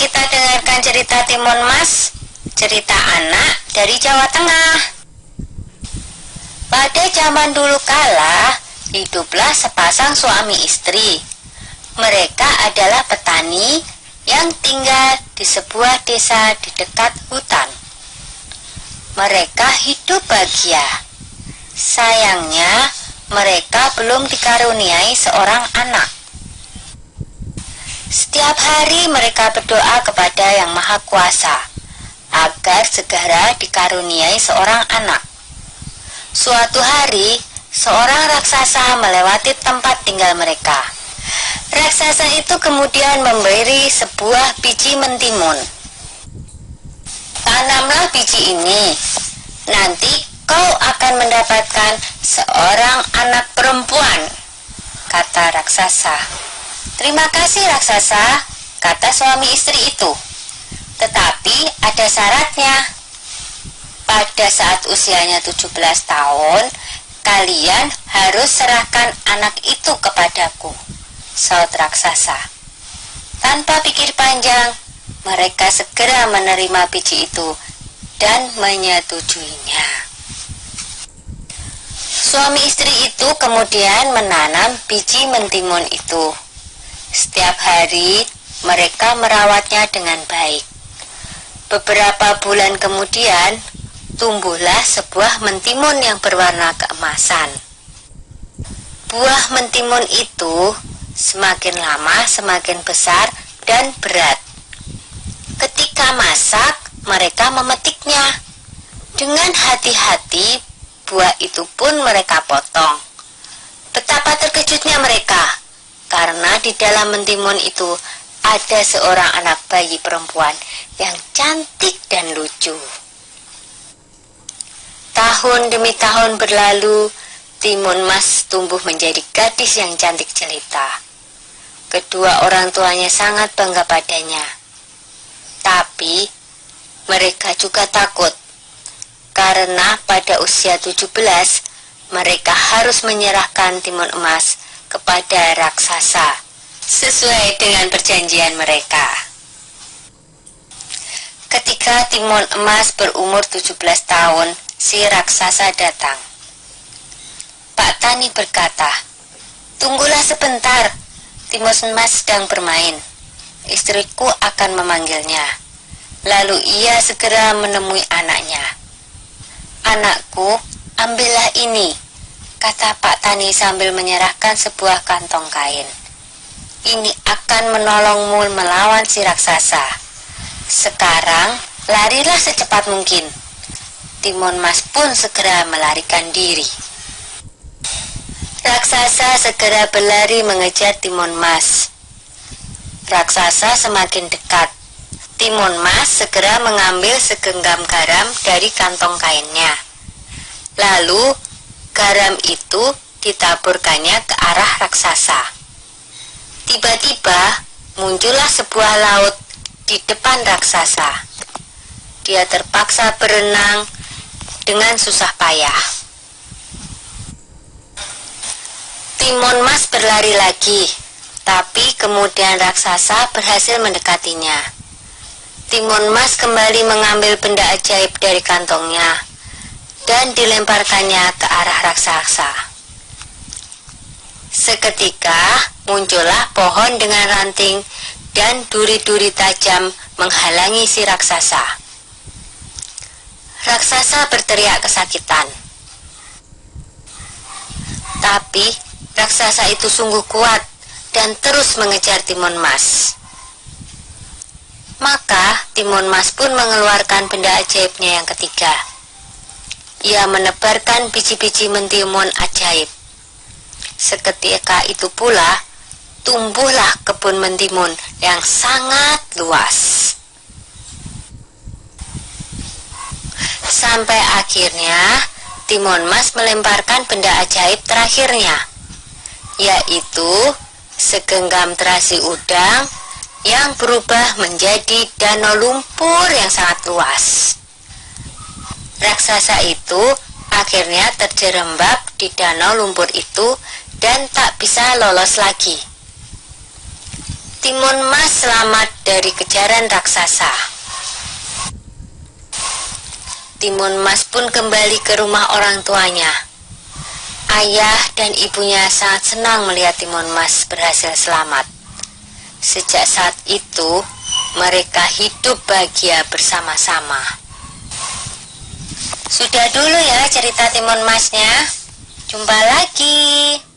kita dengarkan cerita Timun Mas, cerita anak dari Jawa Tengah. Pada zaman dulu kala, hiduplah sepasang suami istri. Mereka adalah petani yang tinggal di sebuah desa di dekat hutan. Mereka hidup bahagia. Sayangnya, mereka belum dikaruniai seorang anak. Setiap hari mereka berdoa kepada Yang Maha Kuasa agar segera dikaruniai seorang anak. Suatu hari, seorang raksasa melewati tempat tinggal mereka. Raksasa itu kemudian memberi sebuah biji mentimun. Tanamlah biji ini, nanti kau akan mendapatkan seorang anak perempuan, kata raksasa. Terima kasih raksasa, kata suami istri itu. Tetapi ada syaratnya. Pada saat usianya 17 tahun, kalian harus serahkan anak itu kepadaku, saut raksasa. Tanpa pikir panjang, mereka segera menerima biji itu dan menyetujuinya. Suami istri itu kemudian menanam biji mentimun itu. Setiap hari mereka merawatnya dengan baik. Beberapa bulan kemudian tumbuhlah sebuah mentimun yang berwarna keemasan. Buah mentimun itu semakin lama semakin besar dan berat. Ketika masak, mereka memetiknya. Dengan hati-hati, buah itu pun mereka potong. Betapa terkejutnya mereka, karena di dalam mentimun itu ada seorang anak bayi perempuan yang cantik dan lucu. Tahun demi tahun berlalu, Timun Mas tumbuh menjadi gadis yang cantik jelita. Kedua orang tuanya sangat bangga padanya. Tapi mereka juga takut, karena pada usia 17 mereka harus menyerahkan timun emas kepada raksasa sesuai dengan perjanjian mereka. Ketika timun emas berumur 17 tahun, si raksasa datang. Pak Tani berkata, "Tunggulah sebentar, timun emas sedang bermain. Istriku akan memanggilnya." Lalu ia segera menemui anaknya. "Anakku, ambillah ini," kata Pak Tani sambil menyerahkan sebuah kantong kain. "Ini akan menolongmu melawan si raksasa. Sekarang larilah secepat mungkin." Timun Mas pun segera melarikan diri. Raksasa segera berlari mengejar Timun Mas. Raksasa semakin dekat. Timun Mas segera mengambil segenggam garam dari kantong kainnya. Lalu garam itu ditaburkannya ke arah raksasa. Tiba-tiba muncullah sebuah laut di depan raksasa. Dia terpaksa berenang dengan susah payah. Timun Mas berlari lagi, tapi kemudian raksasa berhasil mendekatinya. Timun Mas kembali mengambil benda ajaib dari kantongnya dan dilemparkannya ke arah raksasa. Seketika muncullah pohon dengan ranting dan duri-duri tajam menghalangi si raksasa. Raksasa berteriak kesakitan. Tapi raksasa itu sungguh kuat dan terus mengejar Timun Mas. Maka Timun Mas pun mengeluarkan benda ajaibnya yang ketiga. Ia menebarkan biji-biji mentimun ajaib. Seketika itu pula tumbuhlah kebun mentimun yang sangat luas. Sampai akhirnya Timun Mas melemparkan benda ajaib terakhirnya, yaitu segenggam terasi udang yang berubah menjadi danau lumpur yang sangat luas. Raksasa itu akhirnya terjerembab di danau lumpur itu dan tak bisa lolos lagi. Timun Mas selamat dari kejaran raksasa. Timun Mas pun kembali ke rumah orang tuanya. Ayah dan ibunya sangat senang melihat Timun Mas berhasil selamat. Sejak saat itu, mereka hidup bahagia bersama-sama. Sudah dulu ya cerita Timun Masnya. Jumpa lagi.